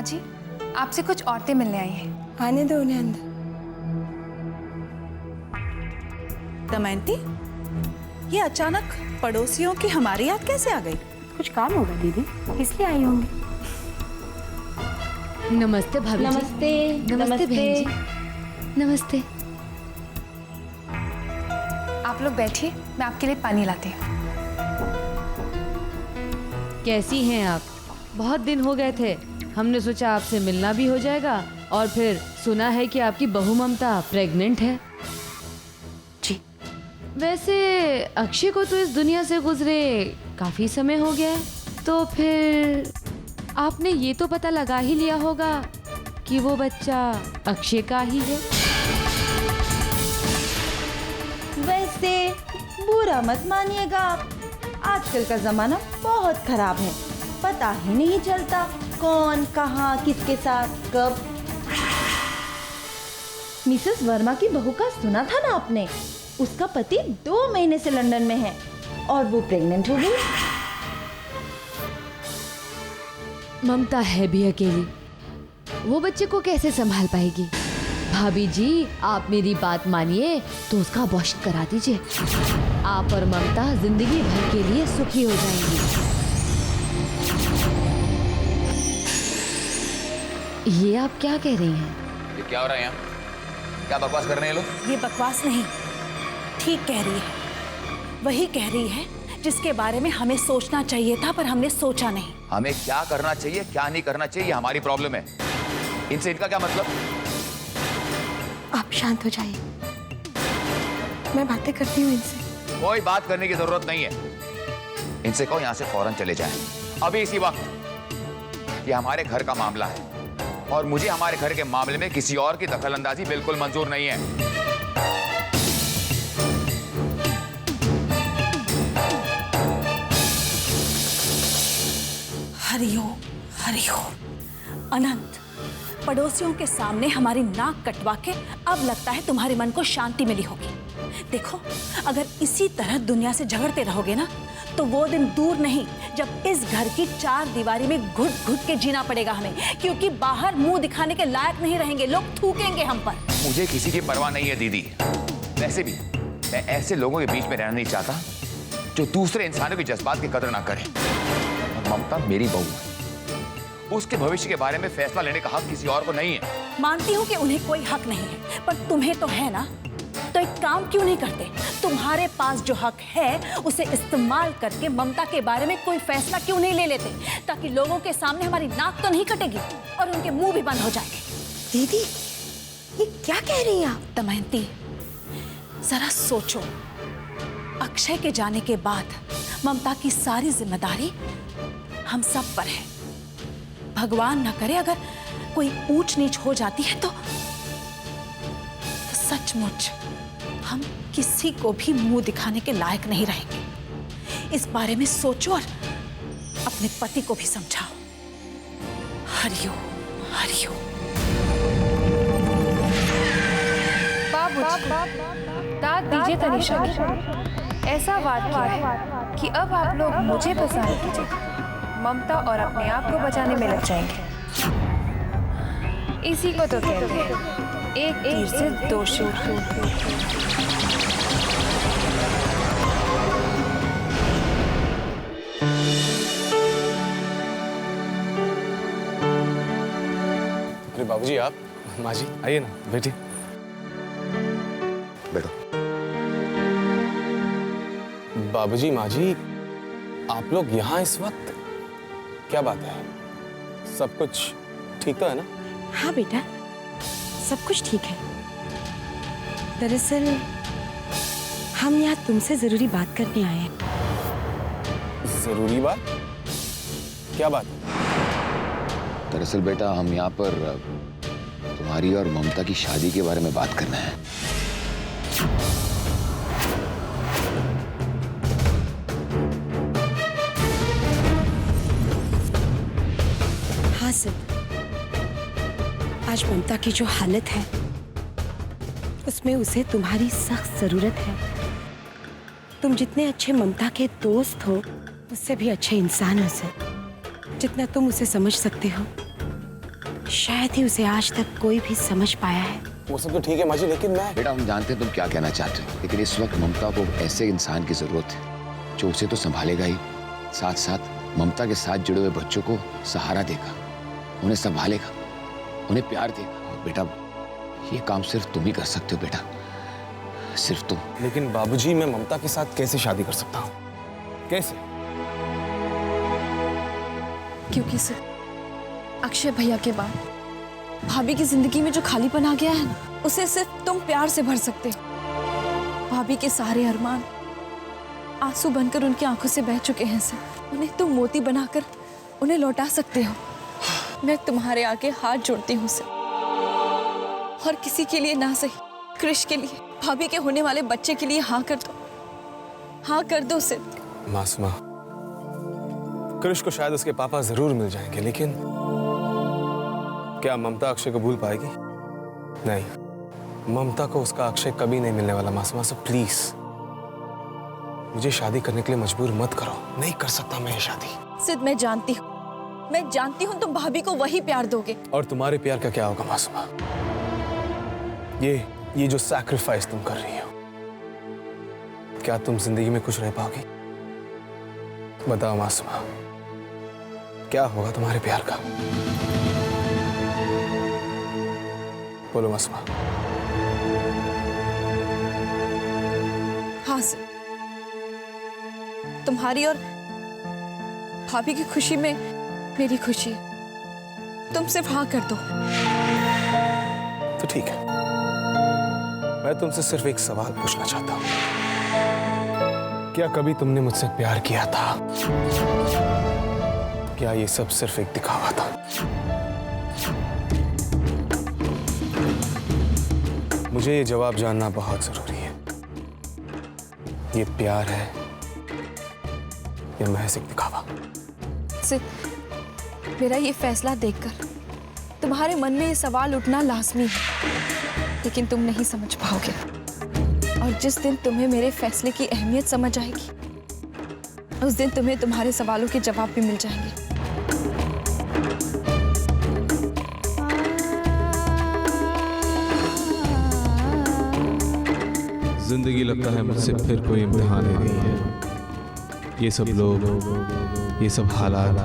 जी, आपसे कुछ औरतें मिलने आई हैं। आने दो उन्हें अंदर। दमयंती, ये अचानक पड़ोसियों की हमारी याद कैसे आ गई? कुछ काम होगा दीदी, इसलिए आई होंगी। नमस्ते भाभी जी। नमस्ते। नमस्ते बहन जी। नमस्ते। आप लोग बैठिए, मैं आपके लिए पानी लाती हूँ। कैसी हैं आप? बहुत दिन हो गए थे, हमने सोचा आपसे मिलना भी हो जाएगा। और फिर सुना है कि आपकी बहू ममता प्रेग्नेंट है। जी। वैसे अक्षय को तो इस दुनिया से गुजरे काफी समय हो गया है, तो फिर आपने ये तो पता लगा ही लिया होगा कि वो बच्चा अक्षय का ही है। वैसे बुरा मत मानिएगा आप, आजकल का जमाना बहुत खराब है, पता ही नहीं चलता कौन कहाँ किसके साथ कब। मिसेस वर्मा की बहू का सुना था ना आपने? उसका पति 2 महीने से लंदन में है और वो प्रेग्नेंट हो गई। ममता है भी अकेली, वो बच्चे को कैसे संभाल पाएगी? भाभी जी, आप मेरी बात मानिए तो उसका अबॉर्शन करा दीजिए। आप और ममता जिंदगी भर के लिए सुखी हो जाएंगी। ये आप क्या कह रही हैं? ये क्या हो रहा है यहाँ? क्या बकवास कर रहे हैं लोग? ये बकवास नहीं, ठीक कह रही है। वही कह रही है जिसके बारे में हमें सोचना चाहिए था, पर हमने सोचा नहीं। हमें क्या करना चाहिए क्या नहीं करना चाहिए हमारी प्रॉब्लम है, इनसे इनका क्या मतलब? आप शांत हो जाइए, मैं बातें करती हूँ इनसे। कोई बात करने की जरूरत नहीं है, इनसे कहो यहाँ से फौरन चले जाएं अभी इसी वक्त। ये हमारे घर का मामला है और मुझे हमारे घर के मामले में किसी और की दखलंदाजी बिल्कुल मंजूर नहीं है। हरिओम हरिओम। अनंत, पड़ोसियों के सामने हमारी नाक कटवा के अब लगता है तुम्हारे मन को शांति मिली होगी। देखो, अगर इसी तरह दुनिया से झगड़ते रहोगे ना, तो वो दिन दूर नहीं जब इस घर की 4 दीवारी में घुट घुट के जीना पड़ेगा हमें, क्योंकि बाहर मुंह दिखाने के लायक नहीं रहेंगे, लोग थूकेंगे हम पर। मुझे किसी की परवाह नहीं है दीदी। वैसे भी मैं ऐसे लोगों के बीच में रहना नहीं चाहता जो दूसरे इंसानों के जज्बात की कदर ना करें। और ममता मेरी बहू है, उसके भविष्य के बारे में फैसला लेने का हक किसी और को नहीं है। मानती हूँ कि उन्हें कोई हक नहीं है, पर तुम्हें तो है ना। तो एक काम क्यों नहीं करते? तुम्हारे पास जो हक है उसे इस्तेमाल करके ममता के बारे में कोई फैसला क्यों नहीं ले लेते, ताकि लोगों के सामने हमारी नाक तो नहीं कटेगी और उनके मुंह भी बंद हो जाएंगे। दीदी, ये क्या कह रही हैं आप? दमयंती, जरा सोचो, अक्षय के जाने के बाद ममता की सारी जिम्मेदारी हम सब पर है। भगवान न करे अगर कोई ऊंच नीच हो जाती है तो सचमुच हम किसी को भी मुंह दिखाने के लायक नहीं रहेंगे। इस बारे में सोचो और अपने पति को भी समझाओ। हरिओम हरिओम। बाबूजी, दाद दीजिए तनिषा की। ऐसा वार किया है कि अब आप लोग मुझे पसंद कीजिए, ममता और अपने आप को बचाने में लग जाएंगे। इसी को तो कहते हैं एक तीर से 2 शूट। अरे बाबूजी, आप? माँ जी आइए ना, बैठिए। बैठो। बाबूजी, माँ जी, आप लोग यहाँ इस वक्त? क्या बात है? सब कुछ ठीक तो है ना? हाँ बेटा, सब कुछ ठीक है। दरअसल हम यहाँ तुमसे जरूरी बात करने आए हैं। जरूरी बात? क्या बात? दरअसल बेटा, हम यहाँ पर तुम्हारी और ममता की शादी के बारे में बात करना है। हाँ सर, आज ममता की जो हालत है उसमें उसे तुम्हारी सख्त जरूरत है। तुम जितने अच्छे ममता के दोस्त हो, उससे भी अच्छे इंसान हो सर। जितना तुम उसे समझ सकते हो शायद ही उसे आज तक कोई भी समझ पाया है। वो सब तो ठीक है माँ जी, लेकिन मैं बेटा हम जानते हैं तुम क्या कहना चाहते हो, लेकिन इस वक्त ममता को ऐसे इंसान की जरूरत है जो उसे तो संभालेगा ही, साथ साथ ममता के साथ जुड़े हुए बच्चों को सहारा देगा, उन्हें संभालेगा, उन्हें प्यार देगा। और बेटा ये काम सिर्फ तुम ही कर सकते हो बेटा, सिर्फ तुम। लेकिन बाबूजी मैं ममता के साथ कैसे शादी कर सकता हूँ? कैसे? क्योंकि सिर्फ अक्षय भैया के बाद भाभी की जिंदगी में जो खालीपन आ गया है ना, उसे सिर्फ तुम प्यार से भर सकते हो। भाभी के सारे अरमान आंसू बनकर उनकी आंखों से बह चुके हैं सर, उन्हें तुम मोती बनाकर उन्हें लौटा सकते हो। मैं तुम्हारे आगे हाथ जोड़ती हूँ सर, और किसी के लिए ना सही, कृष के लिए, भाभी के होने वाले बच्चे के लिए हाँ कर दो, हाँ कर दो सर। मासूमा, कृष को शायद उसके पापा जरूर मिल जाएंगे, लेकिन क्या ममता अक्षय को भूल पाएगी? नहीं, ममता को उसका अक्षय कभी नहीं मिलने वाला। मासूमा, सो प्लीज मुझे शादी करने के लिए मजबूर मत करो, नहीं कर सकता मैं ये शादी। सिद्ध मैं जानती हूँ तुम भाभी को वही प्यार दोगे। और तुम्हारे प्यार का क्या होगा मासूमा? ये जो सैक्रिफाइस तुम कर रही हो, क्या तुम जिंदगी में खुश रह पाओगी? बताओ मासूमा, क्या होगा तुम्हारे प्यार का? बोलो मासूमा। हाँ सर, तुम्हारी और भाभी की खुशी में मेरी खुशी है, तुम सिर्फ हाँ कर दो। तो ठीक है, मैं तुमसे सिर्फ एक सवाल पूछना चाहता हूं। क्या कभी तुमने मुझसे प्यार किया था? क्या ये सब सिर्फ एक दिखावा था? मुझे ये जवाब जानना बहुत जरूरी है। ये प्यार है या महज एक दिखावा? सिद्ध, मेरा ये फैसला देखकर तुम्हारे मन में ये सवाल उठना लाजमी है, लेकिन तुम नहीं समझ पाओगे। और जिस दिन तुम्हें मेरे फैसले की अहमियत समझ आएगी, उस दिन तुम्हें तुम्हारे सवालों के जवाब भी मिल जाएंगे। जिंदगी लगता है मुझसे फिर कोई इम्तिहान ले रही है। ये सब लोग, ये सब हालात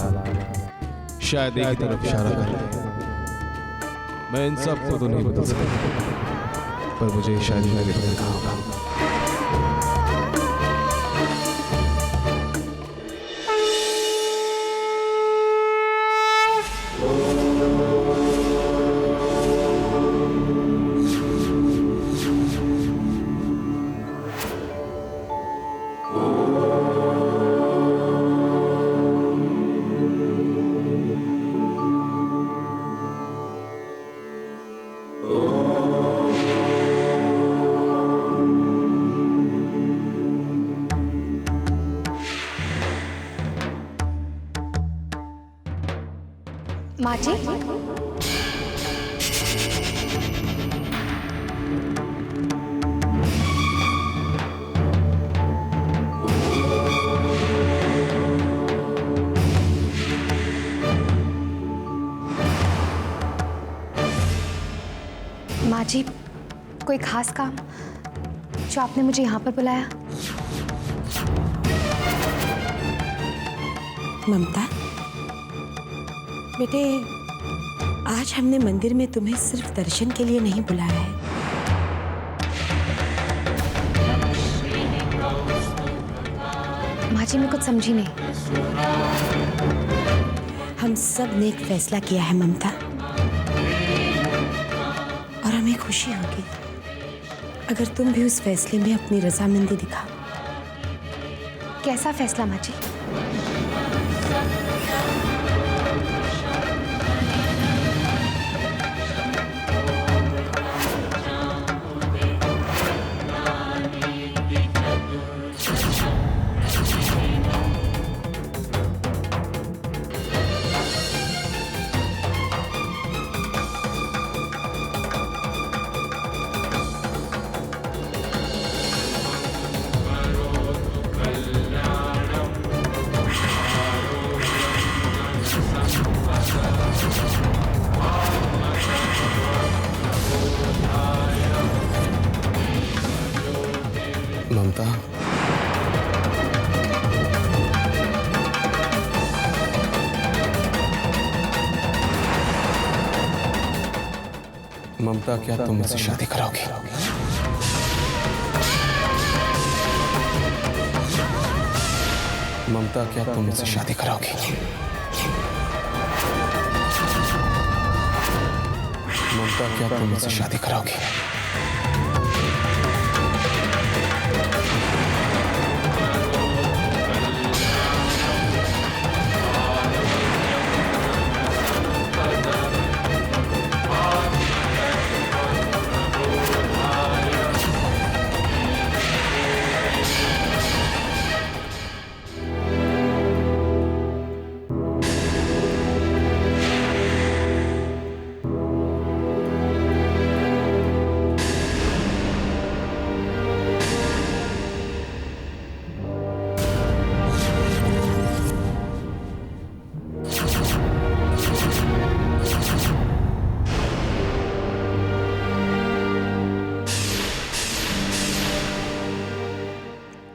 शायद एक ही तरफ इशारा कर रहे हैं। मैं इन सब को तो नहीं बदल सकता, पर मुझे शायद मेरे बदलना होगा। माँ जी, माँ जी, कोई खास काम जो आपने मुझे यहाँ पर बुलाया? ममता बेटे, आज हमने मंदिर में तुम्हें सिर्फ दर्शन के लिए नहीं बुलाया है। माँ जी, मैं कुछ समझी नहीं। हम सब ने एक फैसला किया है ममता, और हमें खुशी होगी अगर तुम भी उस फैसले में अपनी रजामंदी दिखाओ। कैसा फैसला माँ जी? ममता, क्या तुम मुझसे शादी कराओगी? ममता, क्या तुम मुझसे शादी कराओगी? ममता, क्या तुम मुझसे शादी कराओगी?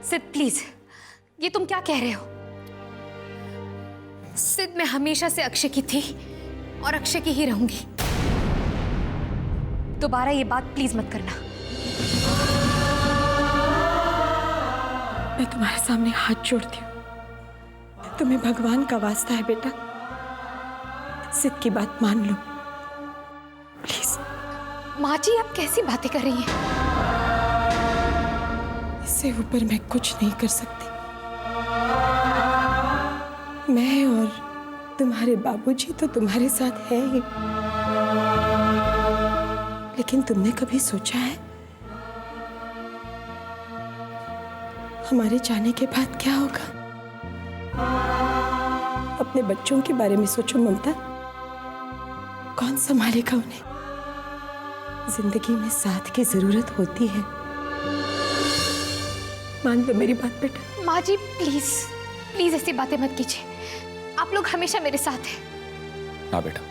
सिद प्लीज, ये तुम क्या कह रहे हो? सिद, मैं हमेशा से अक्षय की थी और अक्षय की ही रहूंगी। दोबारा ये बात प्लीज मत करना। मैं तुम्हारे सामने हाथ जोड़ती हूँ, तुम्हें भगवान का वास्ता है बेटा, सिद की बात मान लो प्लीज। माँ जी, आप कैसी बातें कर रही हैं? इससे ऊपर मैं कुछ नहीं कर सकती। मैं और तुम्हारे बाबूजी तो तुम्हारे साथ है ही, लेकिन तुमने कभी सोचा है हमारे जाने के बाद क्या होगा? अपने बच्चों के बारे में सोचो ममता, कौन संभालेगा उन्हें? जिंदगी में साथ की जरूरत होती है, मान लो मेरी बात बेटा। माँ जी प्लीज प्लीज ऐसी बातें मत कीजिए, आप लोग हमेशा मेरे साथ हैं। ना बेटा,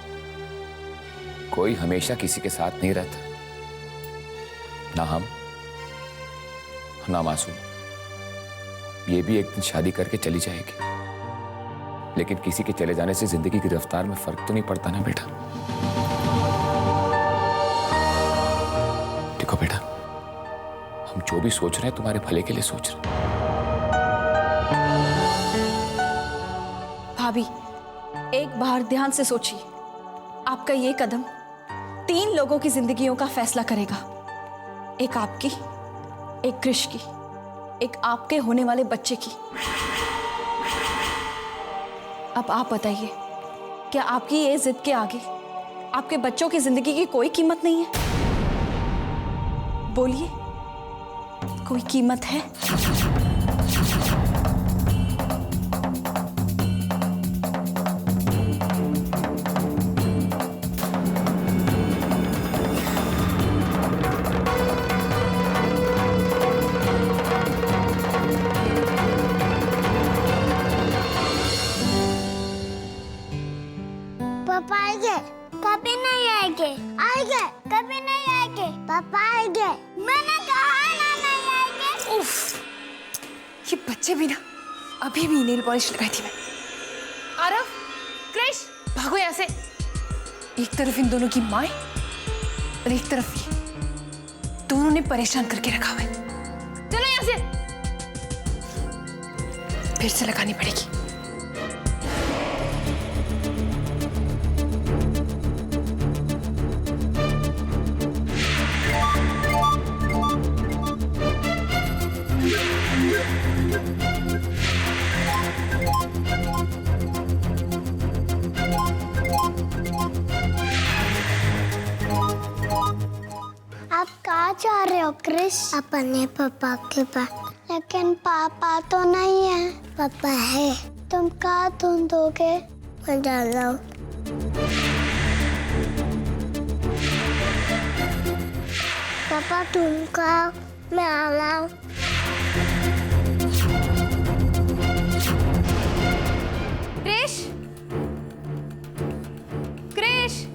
कोई हमेशा किसी के साथ नहीं रहता, ना हम ना मासूम। ये भी एक दिन शादी करके चली जाएगी, लेकिन किसी के चले जाने से जिंदगी की रफ्तार में फर्क तो नहीं पड़ता ना बेटा। देखो बेटा, हम जो भी सोच रहे हैं तुम्हारे भले के लिए सोच रहे हैं। भाभी, एक बार ध्यान से सोचिए, आपका ये कदम 3 लोगों की जिंदगियों का फैसला करेगा। एक आपकी, एक कृष की, एक आपके होने वाले बच्चे की। अब आप बताइए, क्या आपकी ये जिद के आगे आपके बच्चों की जिंदगी की कोई कीमत नहीं है? बोलिए, कोई कीमत है? पापा आएंगे? कभी नहीं आएंगे। आएंगे? कभी नहीं आएंगे। पापा आएंगे? मैंने कहा ना नहीं आएंगे। उफ, ये बच्चे भी ना, अभी भी नेल पॉलिश लगाई थी मैं। आरव, क्रिश, भागो यहाँ से। एक तरफ इन दोनों की माँ और एक तरफ ये, दोनों ने परेशान करके रखा हुआ है। चलो यहाँ से, फिर से लगानी पड़ेगी। आप कहाँ जा रहे हो क्रिश? अपने पापा के पास। लेकिन पापा तो नहीं है। पापा है। तुम कहाँ ढूंढोगे? मैं जा रहा हूँ। पापा तुम कहाँ? मैं आ रहा हूँ। क्रिश, क्रिश,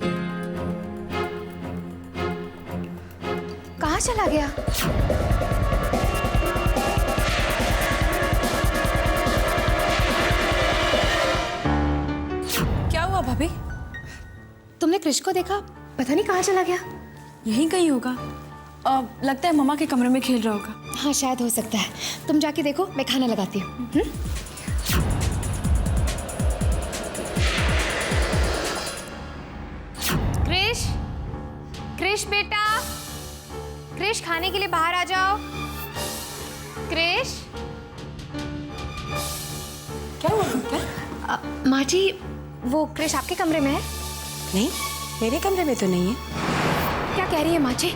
कहाँ चला गया? क्या हुआ भाभी? तुमने क्रिश को देखा? पता नहीं कहाँ चला गया। यहीं कहीं होगा। लगता है मम्मा के कमरे में खेल रहा होगा। हाँ शायद हो सकता है। तुम जाके देखो, मैं खाना लगाती हूँ। क्रिश, क्रिश बेटा, क्रिश खाने के लिए बाहर आ जाओ। क्रिश। क्या हुआ ममता? माँ जी, वो क्रिश आपके कमरे में है? नहीं, मेरे कमरे में तो नहीं है। क्या कह रही है माँ जी?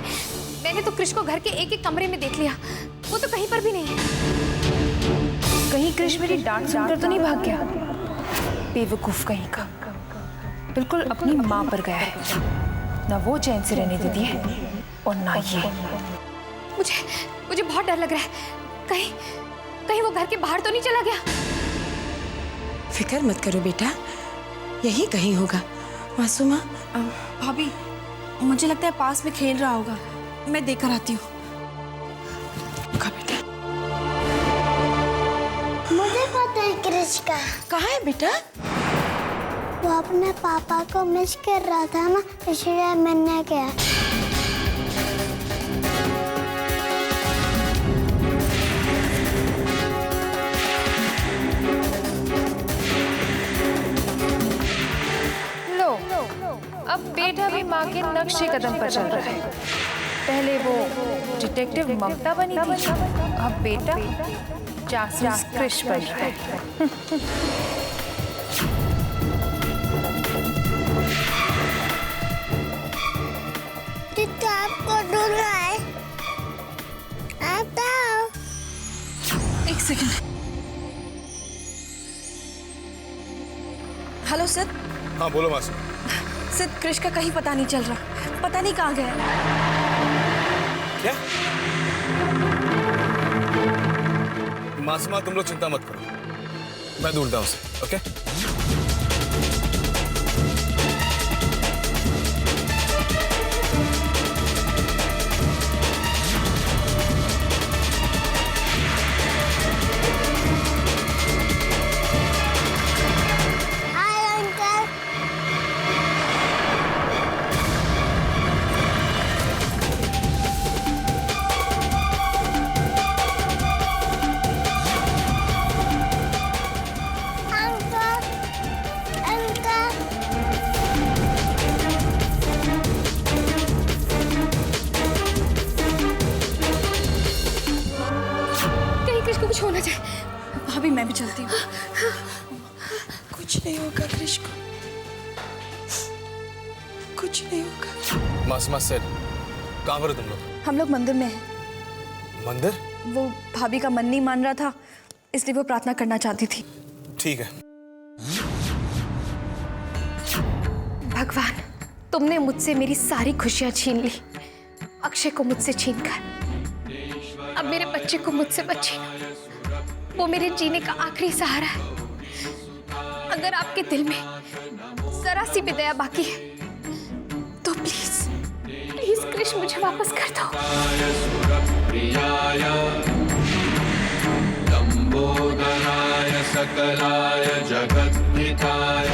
मैंने तो क्रिश को घर के एक एक कमरे में देख लिया, वो तो कहीं पर भी नहीं है। कहीं क्रिश मेरी डांट सुनकर तो नहीं भाग गया? बेवकूफ कहीं का, बिल्कुल अपनी माँ पर गया है। ना वो चैन से रहने देती है और ना ये। मुझे बहुत डर लग रहा है। कहीं वो घर के बाहर तो नहीं चला गया? फिक्र मत करो बेटा, यही कहीं होगा। मासूमा। भाभी, मुझे लगता है पास में खेल रहा होगा, मैं देखकर आती हूँ। बेटा, मुझे पता है क्रिश का। कहाँ है बेटा? वो अपने पापा को मिस कर रहा था ना, इसलिए मैंने गया। अब बेटा भी माँ के नक्शे कदम पर चल रहा है। पहले वो डिटेक्टिव ममता बनी थी, अब बेटा जासूस क्रिश बन रहा है। तो आपको ढूंढ रहा है। आप आओ। एक सेकंड। Hello sir. हाँ बोलो मासूम। सर, क्रिश का कहीं पता नहीं चल रहा, पता नहीं कहाँ गया। क्या? मासूमा, तुम लोग चिंता मत करो, मैं ढूंढता हूँ उसे। ओके? Hi uncle. कहीं क्रिश को कुछ होना चाहिए। भाभी, मैं भी चलती हूँ। कुछ नहीं होगा क्रिश को, कुछ नहीं होगा। मासूमा सेठ, कहाँ पर हो तुम लोग? हम लोग मंदिर में हैं। मंदिर? वो भाभी का मन नहीं मान रहा था, इसलिए वो प्रार्थना करना चाहती थी। ठीक है। भगवान, तुमने मुझसे मेरी सारी खुशियां छीन ली, अक्षय को मुझसे छीनकर। अब मेरे बच्चे को मुझसे मत छीनो, वो मेरे जीने का आखिरी सहारा है। अगर आपके दिल में जरा सी भी दया बाकी है तो प्लीज प्लीज क्रिश मुझे वापस कर दो। लंबोदराय सकलाय जगद्धिताय